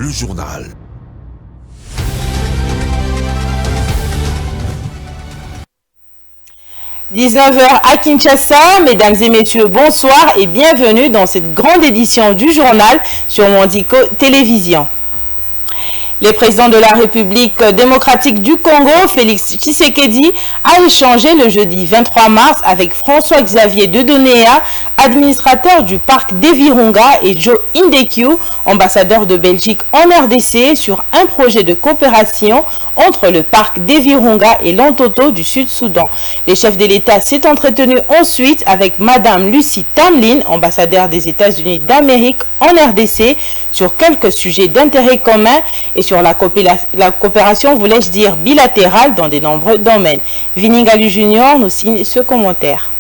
le journal. « 19h à Kinshasa, mesdames et messieurs, bonsoir et bienvenue dans cette grande édition du journal sur Mondico Télévision. Le président de la République démocratique du Congo, Félix Tshisekedi, a échangé le jeudi 23 mars avec François-Xavier Dieudonné, administrateur du parc d'Evirunga, et Joe Indekyu, ambassadeur de Belgique en RDC, sur un projet de coopération entre le parc d'Evirunga et l'Antoto du Sud-Soudan. Les chefs de l'État s'est entretenu ensuite avec Madame Lucy Tamlin, ambassadeur des États-Unis d'Amérique en RDC, sur quelques sujets d'intérêt commun et sur la coopération, voulais-je dire, bilatérale dans de nombreux domaines. Viningalu Junior nous signe ce commentaire.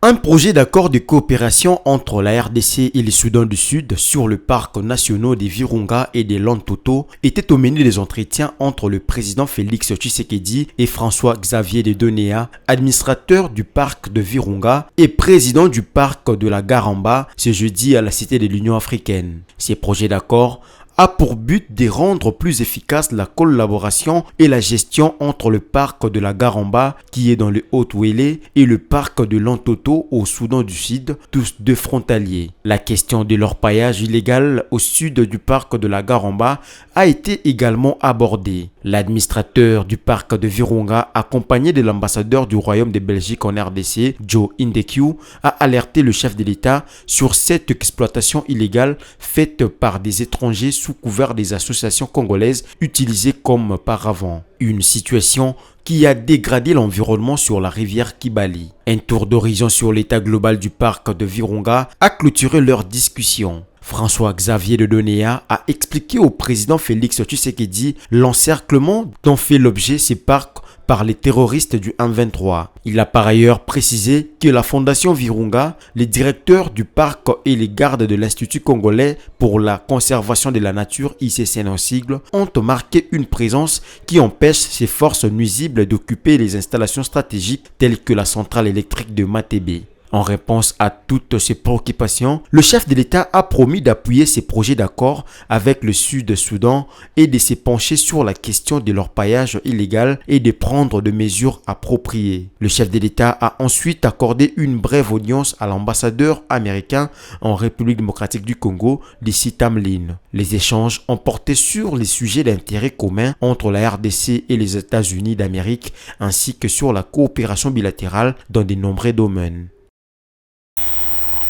Un projet d'accord de coopération entre la RDC et le Soudan du Sud sur le parc national des Virunga et des Lantoto était au menu des entretiens entre le président Félix Tshisekedi et François-Xavier Dieudonné, administrateur du parc de Virunga et président du parc de la Garamba, ce jeudi à la Cité de l'Union africaine. Ces projets d'accord a pour but de rendre plus efficace la collaboration et la gestion entre le parc de la Garamba, qui est dans le Haut-Ouélé, et le parc de l'Antoto au Soudan du Sud, tous deux frontaliers. La question de l'orpaillage illégal au sud du parc de la Garamba a été également abordée. L'administrateur du parc de Virunga, accompagné de l'ambassadeur du Royaume de Belgique en RDC, Joe Indekyu, a alerté le chef de l'État sur cette exploitation illégale faite par des étrangers sous couvert des associations congolaises utilisées comme paravent. Une situation qui a dégradé l'environnement sur la rivière Kibali. Un tour d'horizon sur l'état global du parc de Virunga a clôturé leur discussion. François-Xavier Dieudonné a expliqué au président Félix Tshisekedi l'encerclement dont fait l'objet ces parcs par les terroristes du M23. Il a par ailleurs précisé que la Fondation Virunga, les directeurs du parc et les gardes de l'Institut congolais pour la conservation de la nature, ICCN en sigle, ont marqué une présence qui empêche ces forces nuisibles d'occuper les installations stratégiques telles que la centrale électrique de Matébé. En réponse à toutes ces préoccupations, le chef de l'État a promis d'appuyer ces projets d'accord avec le Sud-Soudan et de se pencher sur la question de l'orpaillage illégal et de prendre des mesures appropriées. Le chef de l'État a ensuite accordé une brève audience à l'ambassadeur américain en République démocratique du Congo, Lucy Tamlin. Les échanges ont porté sur les sujets d'intérêt commun entre la RDC et les États-Unis d'Amérique, ainsi que sur la coopération bilatérale dans de nombreux domaines.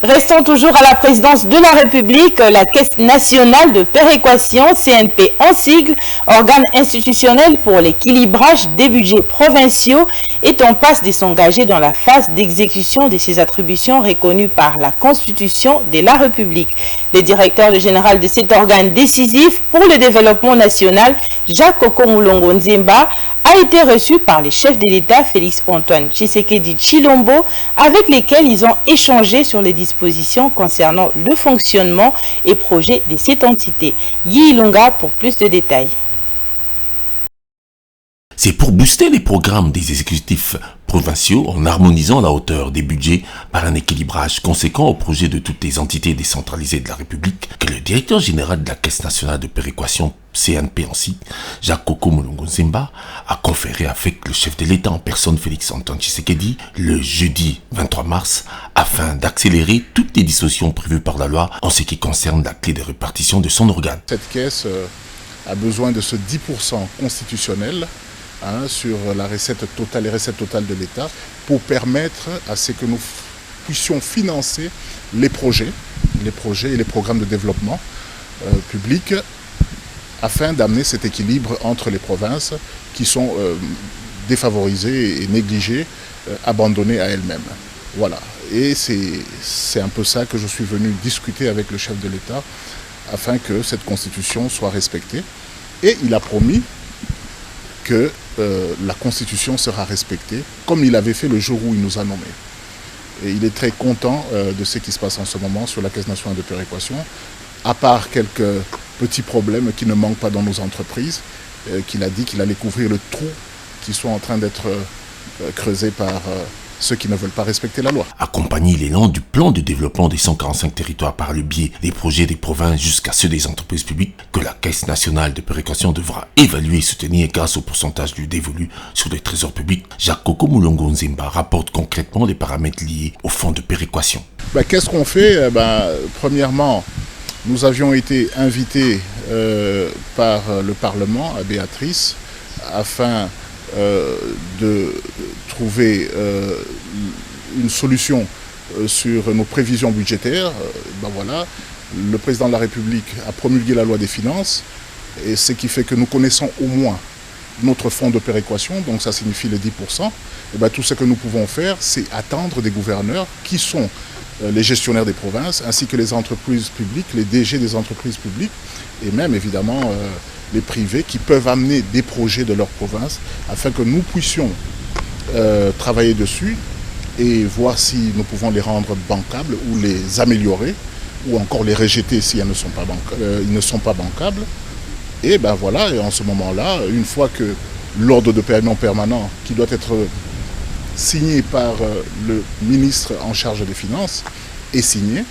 Restons toujours à la présidence de la République. La Caisse nationale de péréquation, CNP en sigle, organe institutionnel pour l'équilibrage des budgets provinciaux, est en passe de s'engager dans la phase d'exécution de ses attributions reconnues par la Constitution de la République. Le directeur général de cet organe décisif pour le développement national, Jacques Okomulongo Nzemba, a été reçu par les chefs de l'État Félix-Antoine Tshisekedi Tshilombo, avec lesquels ils ont échangé sur les dispositions concernant le fonctionnement et projet de cette entité. Guy Ilunga pour plus de détails. C'est pour booster les programmes des exécutifs provinciaux en harmonisant la hauteur des budgets par un équilibrage conséquent au projet de toutes les entités décentralisées de la République que le directeur général de la Caisse nationale de péréquation CNP en sigle, Jacques Okomulongo Nzemba, a conféré avec le chef de l'État en personne Félix-Antoine Tshisekedi le jeudi 23 mars afin d'accélérer toutes les dispositions prévues par la loi en ce qui concerne la clé de répartition de son organe. Cette caisse a besoin de ce 10% constitutionnel sur la recette totale, les recettes totales de l'État pour permettre à ce que nous puissions financer les projets et les programmes de développement public afin d'amener cet équilibre entre les provinces qui sont défavorisées et négligées, abandonnées à elles-mêmes. Voilà. Et c'est un peu ça que je suis venu discuter avec le chef de l'État afin que cette constitution soit respectée. Et il a promis que la Constitution sera respectée, comme il avait fait le jour où il nous a nommés. Et il est très content de ce qui se passe en ce moment sur la Caisse nationale de péréquation, à part quelques petits problèmes qui ne manquent pas dans nos entreprises, qu'il a dit qu'il allait couvrir le trou qui sont en train d'être creusés par ceux qui ne veulent pas respecter la loi. Accompagner l'élan du plan de développement des 145 territoires par le biais des projets des provinces jusqu'à ceux des entreprises publiques que la Caisse nationale de péréquation devra évaluer et soutenir grâce au pourcentage du dévolu sur le trésor public. Jacques Coco Moulongo Nzemba rapporte concrètement les paramètres liés au fonds de péréquation. Qu'est-ce qu'on fait? Premièrement, nous avions été invités par le Parlement à Béatrice afin de trouver une solution sur nos prévisions budgétaires. Voilà, le président de la République a promulgué la loi des finances, et ce qui fait que nous connaissons au moins notre fonds de péréquation, donc ça signifie les 10%. Tout ce que nous pouvons faire, c'est attendre des gouverneurs qui sont les gestionnaires des provinces, ainsi que les entreprises publiques, les DG des entreprises publiques, et même évidemment les privés qui peuvent amener des projets de leur province afin que nous puissions travailler dessus et voir si nous pouvons les rendre bancables ou les améliorer ou encore les rejeter si elles ne sont pas ils ne sont pas bancables. Et voilà, et en ce moment-là, une fois que l'ordre de paiement permanent qui doit être signé par le ministre en charge des Finances est signé,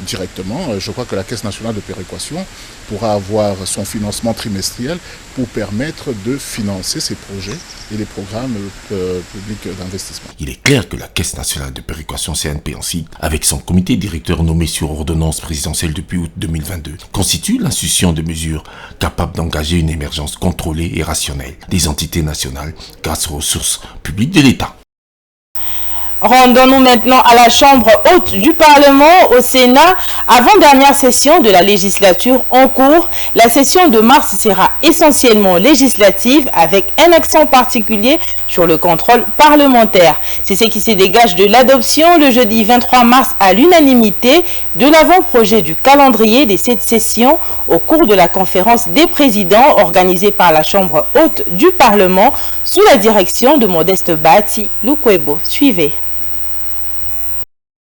directement, je crois que la Caisse nationale de péréquation pourra avoir son financement trimestriel pour permettre de financer ces projets et les programmes publics d'investissement. Il est clair que la Caisse nationale de péréquation CNP ainsi, avec son comité directeur nommé sur ordonnance présidentielle depuis août 2022, constitue l'institution de mesures capables d'engager une émergence contrôlée et rationnelle des entités nationales grâce aux ressources publiques de l'État. Rendons-nous maintenant à la Chambre haute du Parlement au Sénat. Avant-dernière session de la législature en cours, la session de mars sera essentiellement législative avec un accent particulier sur le contrôle parlementaire. C'est ce qui se dégage de l'adoption le jeudi 23 mars à l'unanimité de l'avant-projet du calendrier de cette session au cours de la conférence des présidents organisée par la Chambre haute du Parlement sous la direction de Modeste Bahati Lukwebo. Suivez.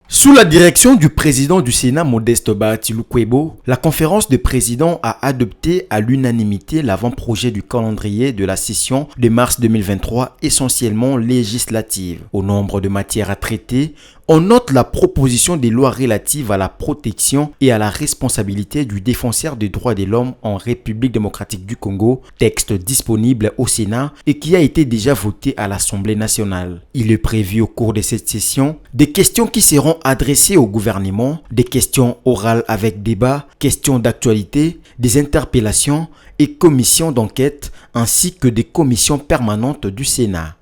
Sous la direction du président du Sénat, Modeste Bahati Lukwebo, la conférence des présidents a adopté à l'unanimité l'avant-projet du calendrier de la session de mars 2023, essentiellement législative. Au nombre de matières à traiter, on note la proposition des lois relatives à la protection et à la responsabilité du défenseur des droits de l'homme en République démocratique du Congo, texte disponible au Sénat et qui a été déjà voté à l'Assemblée nationale. Il est prévu au cours de cette session des questions qui seront adressées au gouvernement, des questions orales avec débat, questions d'actualité, des interpellations et commissions d'enquête ainsi que des commissions permanentes du Sénat.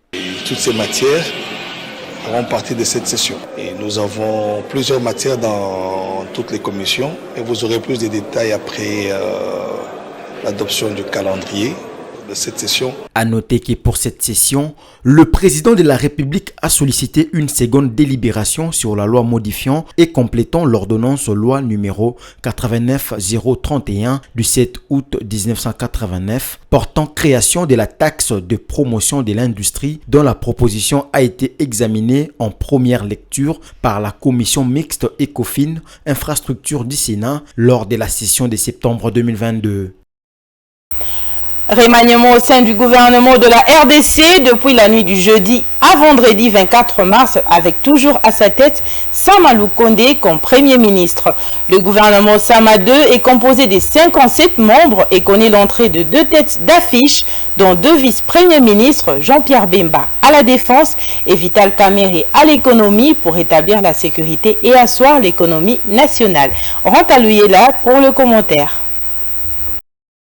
Toutes ces matières feront partie de cette session. Et nous avons plusieurs matières dans toutes les commissions et vous aurez plus de détails après l'adoption du calendrier de cette session. À noter que pour cette session, le président de la République a sollicité une seconde délibération sur la loi modifiant et complétant l'ordonnance loi numéro 89-031 du 7 août 1989 portant création de la taxe de promotion de l'industrie dont la proposition a été examinée en première lecture par la commission mixte ECOFIN Infrastructure du Sénat lors de la session de septembre 2022. Remaniement au sein du gouvernement de la RDC depuis la nuit du jeudi à vendredi 24 mars avec toujours à sa tête Sama Lukonde comme Premier ministre. Le gouvernement Sama 2 est composé de 57 membres et connaît l'entrée de 2 têtes d'affiche dont 2 vice-premiers ministres, Jean-Pierre Bemba à la défense et Vital Kamerhe à l'économie pour établir la sécurité et asseoir l'économie nationale. Renta Luyela pour le commentaire.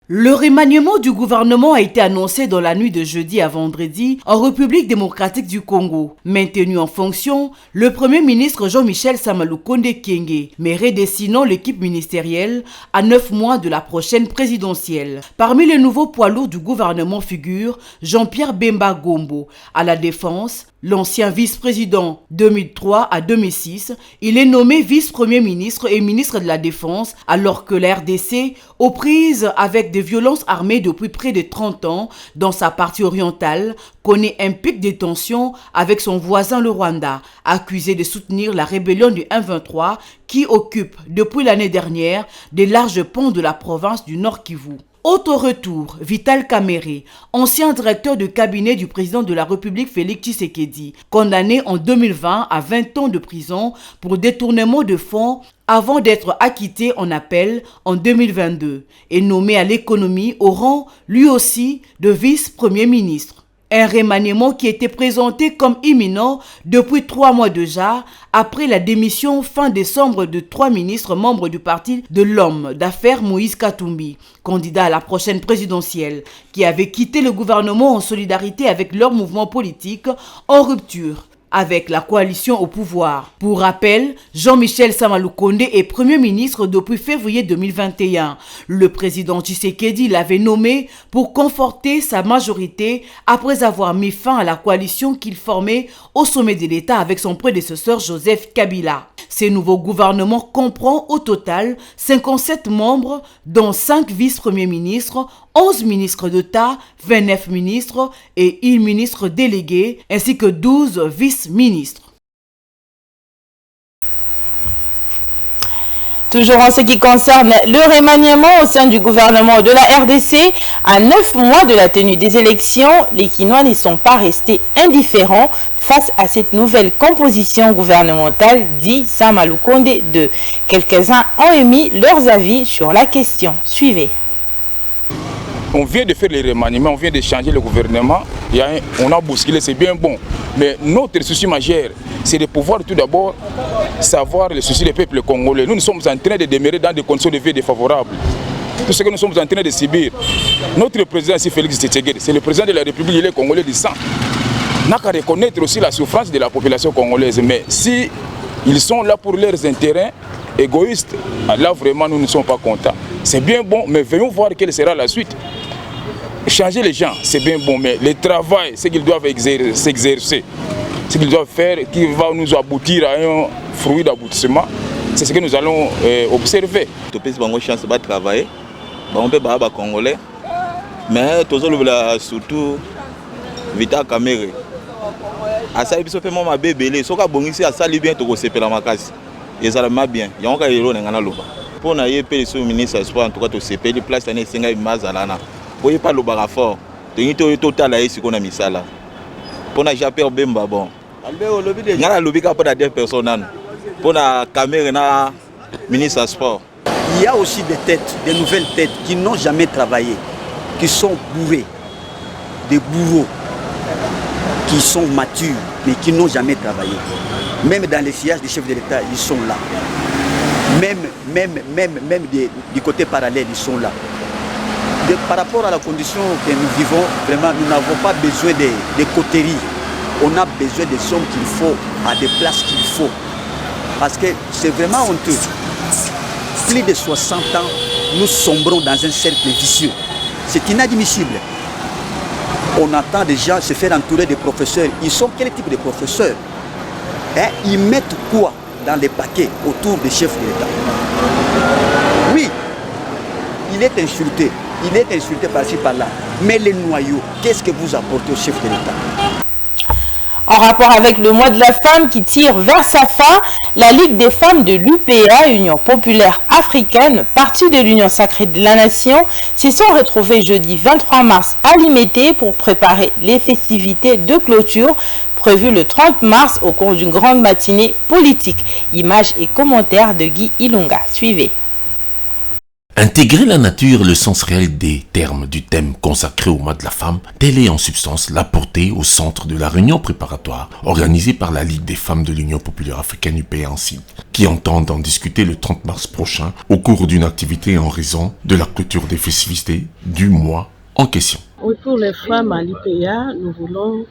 Le remaniement du gouvernement a été annoncé dans la nuit de jeudi à vendredi en République démocratique du Congo. Maintenu en fonction, le Premier ministre Jean-Michel Sama Lukonde Kyenge, mais redessinant l'équipe ministérielle à 9 mois de la prochaine présidentielle. Parmi les nouveaux poids lourds du gouvernement figure Jean-Pierre Bemba Gombo à la défense. L'ancien vice-président 2003 à 2006, il est nommé vice-premier ministre et ministre de la Défense alors que la RDC, aux prises avec des violences armées depuis près de 30 ans dans sa partie orientale, connaît un pic de tension avec son voisin le Rwanda, accusé de soutenir la rébellion du M23 qui occupe depuis l'année dernière des larges ponts de la province du Nord Kivu. Autre retour, Vital Kamerhe, ancien directeur de cabinet du président de la République Félix Tshisekedi, condamné en 2020 à 20 ans de prison pour détournement de fonds avant d'être acquitté en appel en 2022 et nommé à l'économie au rang lui aussi de vice-premier ministre. Un remaniement qui était présenté comme imminent depuis 3 mois déjà, après la démission fin décembre de 3 ministres membres du parti de l'homme d'affaires Moïse Katumbi, candidat à la prochaine présidentielle, qui avaient quitté le gouvernement en solidarité avec leur mouvement politique en rupture avec la coalition au pouvoir. Pour rappel, Jean-Michel Sama Lukonde est Premier ministre depuis février 2021. Le président Tshisekedi l'avait nommé pour conforter sa majorité après avoir mis fin à la coalition qu'il formait au sommet de l'État avec son prédécesseur Joseph Kabila. Ce nouveau gouvernement comprend au total 57 membres, dont 5 vice-premiers ministres, 11 ministres d'État, 29 ministres et 1 ministre délégué, ainsi que 12 vice-ministres. Toujours en ce qui concerne le remaniement au sein du gouvernement de la RDC, à 9 mois de la tenue des élections, les Kinois ne sont pas restés indifférents face à cette nouvelle composition gouvernementale, dit Sama Lukonde 2. Quelques-uns ont émis leurs avis sur la question. Suivez. On vient de faire les remaniements, on vient de changer le gouvernement, on a bousculé, c'est bien bon. Mais notre souci majeur, c'est de pouvoir tout d'abord savoir les soucis des peuples congolais. Nous sommes en train de demeurer dans des conditions de vie défavorables. Tout ce que nous sommes en train de subir. Notre président ici, Félix Tshisekedi, c'est le président de la République, il est congolais du sang. On n'a qu'à reconnaître aussi la souffrance de la population congolaise. Mais si ils sont là pour leurs intérêts égoïstes, là vraiment nous ne sommes pas contents. C'est bien bon, mais venons voir quelle sera la suite. Changer les gens, c'est bien bon, mais le travail, ce qu'ils doivent s'exercer, ce qu'ils doivent faire, qui va nous aboutir à un fruit d'aboutissement, c'est ce que nous allons observer. Tout le monde a chance de travailler, on peut pas congolais, mais surtout Vital Kamerhe. À ça, il faut faire mon bébé, si on a bon ici, à ça, il bien tout se la macas. Et ça va bien. Il y a un héros dans la loba. Pour n'aller payer le ministre espoir en tout cas, se payer les places dans les 5 mazalana. Pour y pas le barafort, tu es total à ce qu'on a mis ça là. Pour n'a jamais bemba bon. Il y a lobby qui a pas des personnes. Pour la caméra ministre des Sports. Il y a aussi des têtes, des nouvelles têtes qui n'ont jamais travaillé, qui sont bourrés, des bourreaux, qui sont matures, mais qui n'ont jamais travaillé. Même dans les sièges des chefs de l'État, ils sont là. Même du côté parallèle, ils sont là. Par rapport à la condition que nous vivons, vraiment, nous n'avons pas besoin de coteries. On a besoin des sommes qu'il faut, à des places qu'il faut. Parce que c'est vraiment honteux. Plus de 60 ans, nous sombrons dans un cercle vicieux. C'est inadmissible. On attend des gens se faire entourer de professeurs. Ils sont quel type de professeurs? Ils mettent quoi dans les paquets autour des chefs de l'État? Oui, il est insulté. Il est insulté par-ci, par-là. Mais les noyaux, qu'est-ce que vous apportez au chef de l'État? En rapport avec le mois de la femme qui tire vers sa fin, la Ligue des femmes de l'UPA, Union populaire africaine, partie de l'Union sacrée de la nation, s'y sont retrouvées jeudi 23 mars à Limete pour préparer les festivités de clôture prévues le 30 mars au cours d'une grande matinée politique. Images et commentaires de Guy Ilunga. Suivez. Intégrer la nature, le sens réel des termes du thème consacré au mois de la femme, telle est en substance la portée au centre de la réunion préparatoire organisée par la Ligue des femmes de l'Union populaire africaine UPA en CID, qui entendent en discuter le 30 mars prochain au cours d'une activité en raison de la clôture des festivités du mois en question. Oui, pour les femmes à l'UPA, nous voulons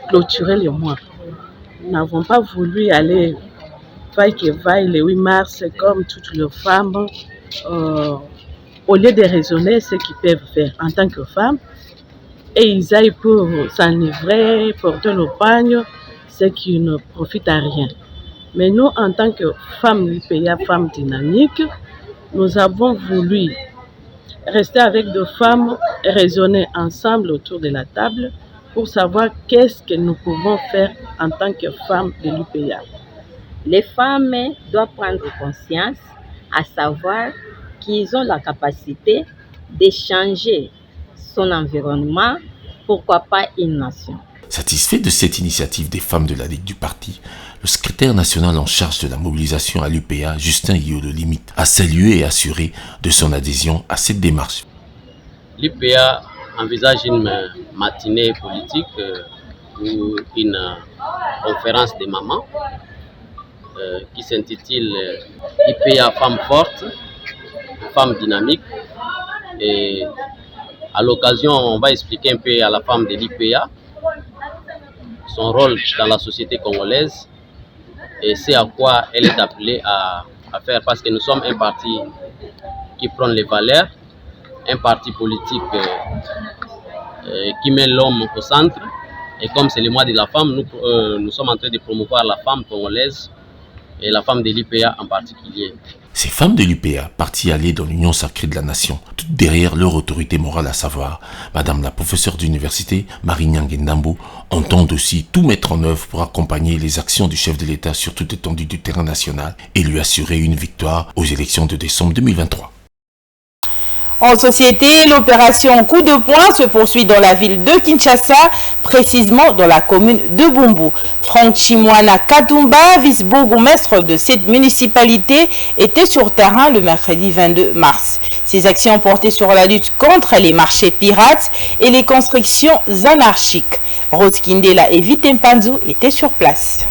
clôturer le mois. Nous n'avons pas voulu aller vaille que vaille le 8 mars comme toutes les femmes. Au lieu de raisonner ce qu'ils peuvent faire en tant que femmes, et ils aillent pour s'enivrer, porter le pagne, ce qui ne profite à rien. Mais nous, en tant que femmes du pays, femmes dynamiques, nous avons voulu rester avec deux femmes et raisonner ensemble autour de la table pour savoir qu'est-ce que nous pouvons faire en tant que femmes de l'UPA. Les femmes doivent prendre conscience, à savoir qu'ils ont la capacité de changer son environnement, pourquoi pas une nation. Satisfait de cette initiative des femmes de la Ligue du Parti, le secrétaire national en charge de la mobilisation à l'UPA, Justin Yolo-Limite, a salué et assuré de son adhésion à cette démarche. L'UPA envisage une matinée politique ou une conférence des mamans qui s'intitule IPA Femmes Fortes, Femmes Dynamiques. Et à l'occasion, on va expliquer un peu à la femme de l'IPA son rôle dans la société congolaise et c'est à quoi elle est appelée à faire, parce que nous sommes un parti qui prône les valeurs, un parti politique qui met l'homme au centre. Et comme c'est le mois de la femme, nous sommes en train de promouvoir la femme congolaise et la femme de l'UPA en particulier. Ces femmes de l'UPA, parties alliées dans l'union sacrée de la nation, toutes derrière leur autorité morale, à savoir Madame la professeure d'université Marie Nyangendambo, entendent aussi tout mettre en œuvre pour accompagner les actions du chef de l'État sur toute étendue du terrain national et lui assurer une victoire aux élections de décembre 2023. En société, l'opération Coup de poing se poursuit dans la ville de Kinshasa, précisément dans la commune de Bumbu. Franck Chimwana Katumba, vice-bourgmestre de cette municipalité, était sur terrain le mercredi 22 mars. Ces actions portaient sur la lutte contre les marchés pirates et les constructions anarchiques. Rose Kindela et Vitempanzu étaient sur place.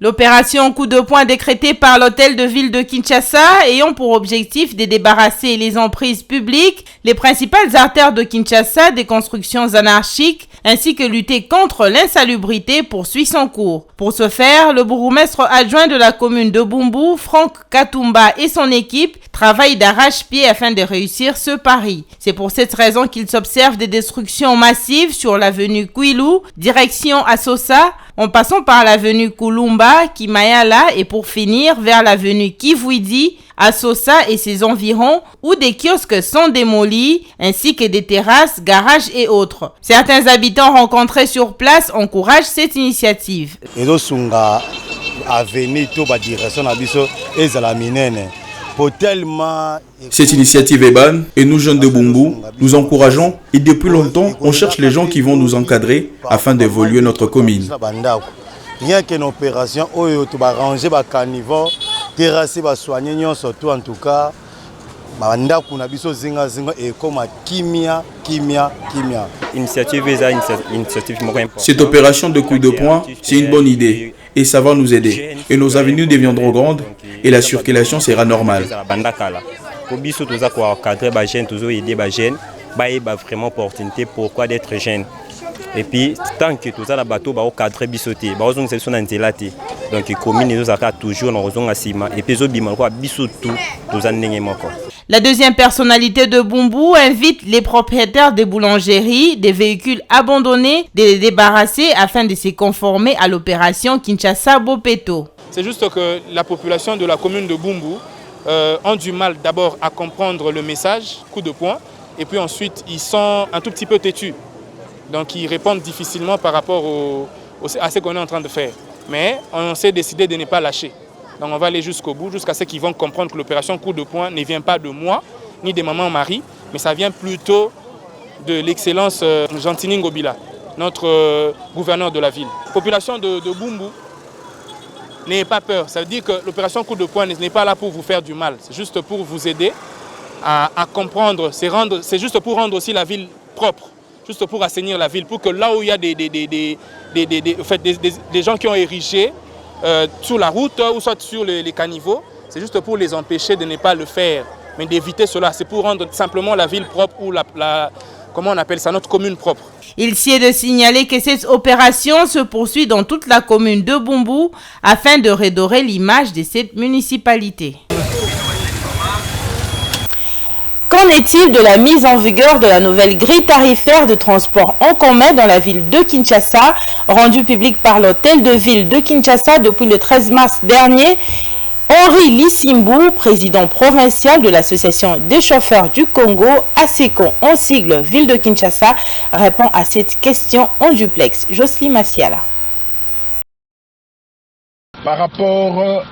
L'opération Coup de poing décrétée par l'hôtel de ville de Kinshasa ayant pour objectif de débarrasser les emprises publiques, les principales artères de Kinshasa des constructions anarchiques ainsi que lutter contre l'insalubrité poursuit son cours. Pour ce faire, le bourgmestre adjoint de la commune de Bumbu, Franck Katumba et son équipe travaillent d'arrache-pied afin de réussir ce pari. C'est pour cette raison qu'il s'observe des destructions massives sur l'avenue Kwilu, direction Asosa, en passant par l'avenue Kulumba, Kimayala et pour finir vers l'avenue Kivuidi, Asosa et ses environs, où des kiosques sont démolis, ainsi que des terrasses, garages et autres. Certains habitants rencontrés sur place encouragent cette initiative. Cette initiative est bonne et nous jeunes de Bumbu, nous encourageons et depuis longtemps on cherche les gens qui vont nous encadrer afin d'évoluer notre commune. Rien qu'une opération, tu vas ranger les caniveaux, terrasser, soigner, surtout en tout cas, cette opération de coup de poing, c'est une bonne idée et ça va nous aider. Et nos avenues deviendront grandes et la circulation sera normale. Vraiment opportunité pourquoi d'être jeune. Et puis tant que tout ça la bateau ba au cadre bisoté ba ozong c'est son antelati donc commune nous a toujours dans ozong asima et puis zo bima ko bisotou tout ça ndenge moko. La deuxième personnalité de Bumbu invite les propriétaires des boulangeries, des véhicules abandonnés, de les débarrasser afin de se conformer à l'opération Kinshasa-Bopeto. C'est juste que la population de la commune de Bumbu ont du mal d'abord à comprendre le message, coup de poing, et puis ensuite ils sont un tout petit peu têtus. Donc ils répondent difficilement par rapport à ce qu'on est en train de faire. Mais on s'est décidé de ne pas lâcher. Donc on va aller jusqu'au bout, jusqu'à ce qu'ils vont comprendre que l'opération coup de poing ne vient pas de moi, ni de maman Marie, mais ça vient plutôt de l'excellence Gentini Ngobila, notre gouverneur de la ville. La population de Bumbu, n'ayez pas peur. Ça veut dire que l'opération coup de poing n'est pas là pour vous faire du mal. C'est juste pour vous aider à comprendre. C'est juste pour rendre aussi la ville propre. Juste pour assainir la ville, pour que là où il y a des gens qui ont érigé sur la route ou soit sur les caniveaux, c'est juste pour les empêcher de ne pas le faire, mais d'éviter cela. C'est pour rendre simplement la ville propre ou comment on appelle ça, notre commune propre. Il s'y est de signaler que cette opération se poursuit dans toute la commune de Bumbu afin de redorer l'image de cette municipalité. Qu'en est-il de la mise en vigueur de la nouvelle grille tarifaire de transport en commun dans la ville de Kinshasa, rendue publique par l'hôtel de ville de Kinshasa depuis le 13 mars dernier? Henri Lissimbu, président provincial de l'association des chauffeurs du Congo, ASECO en sigle ville de Kinshasa, répond à cette question en duplex. Jocelyne Massiala. Par rapport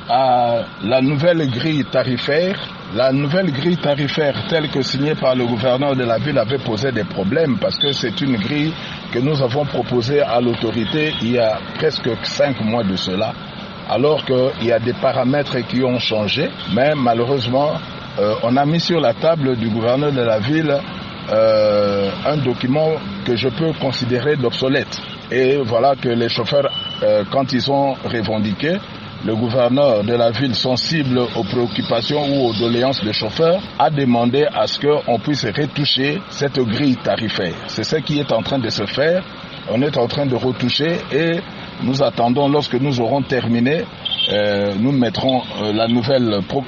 à la nouvelle grille tarifaire, telle que signée par le gouverneur de la ville avait posé des problèmes parce que c'est une grille que nous avons proposée à l'autorité il y a presque 5 mois de cela, alors qu'il y a des paramètres qui ont changé, mais malheureusement, on a mis sur la table du gouverneur de la ville un document que je peux considérer d'obsolète. Et voilà que les chauffeurs, quand ils ont revendiqué, le gouverneur de la ville, sensible aux préoccupations ou aux doléances des chauffeurs, a demandé à ce qu'on puisse retoucher cette grille tarifaire. C'est ce qui est en train de se faire. On est en train de retoucher et nous attendons, lorsque nous aurons terminé, nous mettrons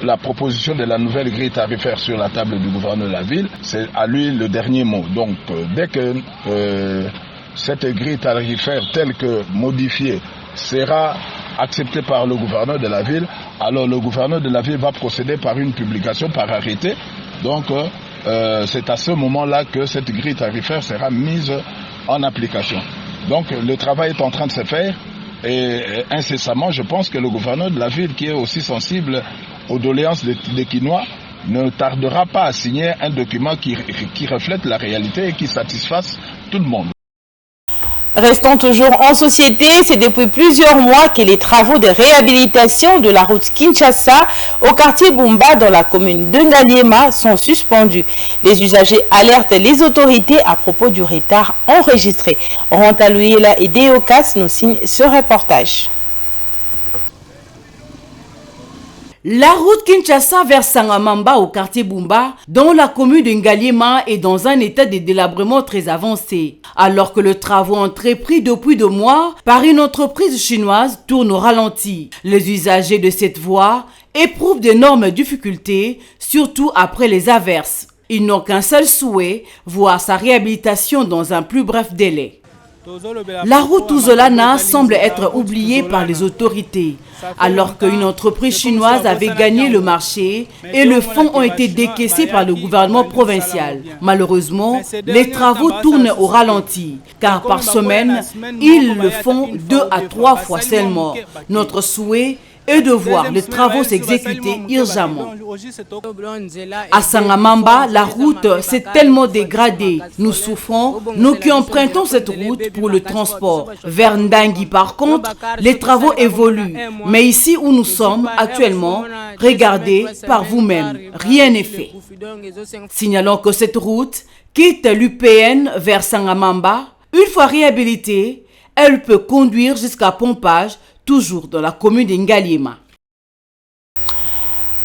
la proposition de la nouvelle grille tarifaire sur la table du gouverneur de la ville. C'est à lui le dernier mot. Donc, dès que cette grille tarifaire telle que modifiée sera acceptée par le gouverneur de la ville, alors le gouverneur de la ville va procéder par une publication, par arrêté. Donc, c'est à ce moment-là que cette grille tarifaire sera mise en application. Donc, le travail est en train de se faire. Et incessamment, je pense que le gouverneur de la ville, qui est aussi sensible aux doléances des Quinois, ne tardera pas à signer un document qui reflète la réalité et qui satisfasse tout le monde. Restons toujours en société, c'est depuis plusieurs mois que les travaux de réhabilitation de la route Kinshasa au quartier Bumba dans la commune de Ngaliema sont suspendus. Les usagers alertent les autorités à propos du retard enregistré. Ranta Louiela et Deokas nous signent ce reportage. La route Kinshasa vers Sangamamba au quartier Bumba, dans la commune de Ngaliema, est dans un état de délabrement très avancé. Alors que le travaux entrepris depuis 2 mois par une entreprise chinoise tourne au ralenti. Les usagers de cette voie éprouvent d'énormes difficultés, surtout après les averses. Ils n'ont qu'un seul souhait, voir sa réhabilitation dans un plus bref délai. La route Ouzolana semble être oubliée par les autorités, alors qu'une entreprise chinoise avait gagné le marché et le fonds ont été décaissés par le gouvernement provincial. Malheureusement, les travaux tournent au ralenti, car par semaine, ils le font 2 à 3 fois seulement. Notre souhait est de voir les travaux s'exécuter urgemment. À Sangamamba, la route s'est tellement dégradée. Nous souffrons, nous qui empruntons cette route pour le transport. Vers Ndangui, par contre, les travaux évoluent. Mais ici où nous sommes actuellement, regardez par vous-même, rien n'est fait. Signalons que cette route quitte l'UPN vers Sangamamba. Une fois réhabilitée, elle peut conduire jusqu'à Pompage, toujours dans la commune d'Ngaliema.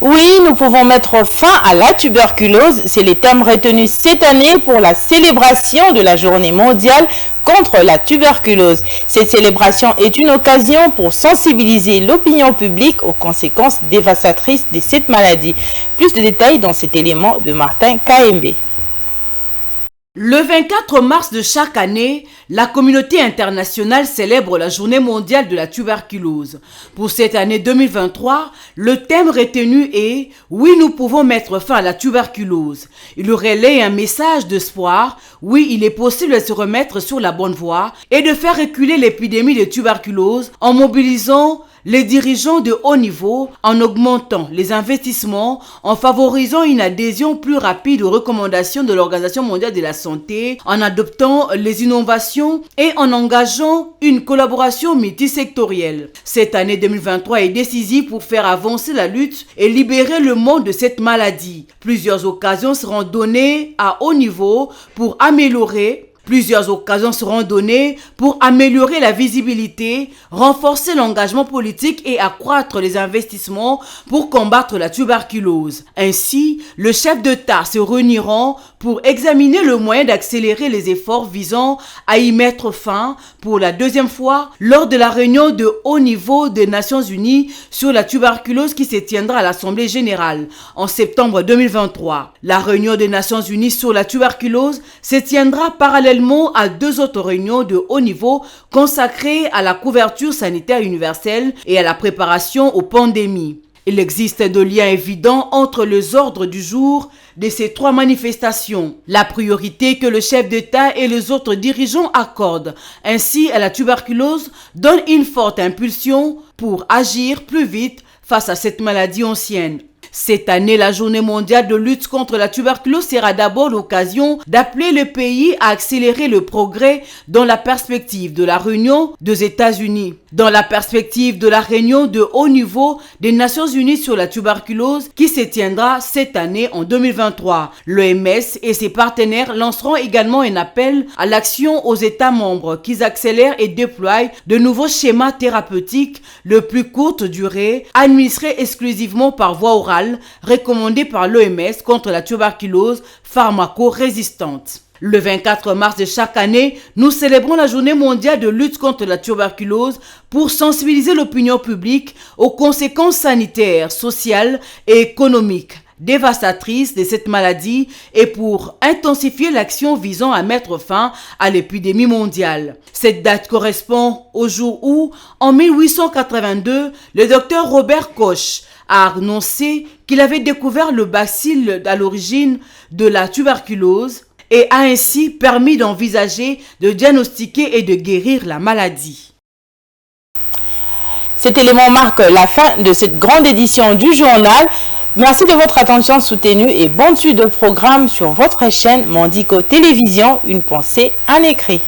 Oui, nous pouvons mettre fin à la tuberculose. C'est les thèmes retenus cette année pour la célébration de la journée mondiale contre la tuberculose. Cette célébration est une occasion pour sensibiliser l'opinion publique aux conséquences dévastatrices de cette maladie. Plus de détails dans cet élément de Martin KMB. Le 24 mars de chaque année, la communauté internationale célèbre la journée mondiale de la tuberculose. Pour cette année 2023, le thème retenu est « Oui, nous pouvons mettre fin à la tuberculose ». Il relaie un message d'espoir. Oui, il est possible de se remettre sur la bonne voie et de faire reculer l'épidémie de tuberculose en mobilisant les dirigeants de haut niveau, en augmentant les investissements, en favorisant une adhésion plus rapide aux recommandations de l'Organisation mondiale de la santé, en adoptant les innovations et en engageant une collaboration multisectorielle. Cette année 2023 est décisive pour faire avancer la lutte et libérer le monde de cette maladie. Plusieurs occasions seront données à haut niveau pour améliorer la visibilité, renforcer l'engagement politique et accroître les investissements pour combattre la tuberculose. Ainsi, le chef d'État se réuniront pour examiner le moyen d'accélérer les efforts visant à y mettre fin pour la 2e fois lors de la réunion de haut niveau des Nations Unies sur la tuberculose qui se tiendra à l'Assemblée générale en septembre 2023. La réunion des Nations Unies sur la tuberculose se tiendra parallèlement à 2 autres réunions de haut niveau consacrées à la couverture sanitaire universelle et à la préparation aux pandémies. Il existe de liens évidents entre les ordres du jour de ces 3 manifestations. La priorité que le chef d'État et les autres dirigeants accordent ainsi à la tuberculose donne une forte impulsion pour agir plus vite face à cette maladie ancienne. Cette année, la journée mondiale de lutte contre la tuberculose sera d'abord l'occasion d'appeler le pays à accélérer le progrès dans la perspective de la réunion des États-Unis. Dans la perspective de la réunion de haut niveau des Nations Unies sur la tuberculose qui se tiendra cette année en 2023. L'OMS et ses partenaires lanceront également un appel à l'action aux États membres qui accélèrent et déploient de nouveaux schémas thérapeutiques de plus courte durée, administrés exclusivement par voie orale, recommandé par l'OMS contre la tuberculose pharmaco-résistante. Le 24 mars de chaque année, nous célébrons la journée mondiale de lutte contre la tuberculose pour sensibiliser l'opinion publique aux conséquences sanitaires, sociales et économiques dévastatrices de cette maladie et pour intensifier l'action visant à mettre fin à l'épidémie mondiale. Cette date correspond au jour où, en 1882, le docteur Robert Koch a annoncé qu'il avait découvert le bacille à l'origine de la tuberculose et a ainsi permis d'envisager, de diagnostiquer et de guérir la maladie. Cet élément marque la fin de cette grande édition du journal. Merci de votre attention soutenue et bonne suite de programme sur votre chaîne Mondico Télévision, une pensée en écrit.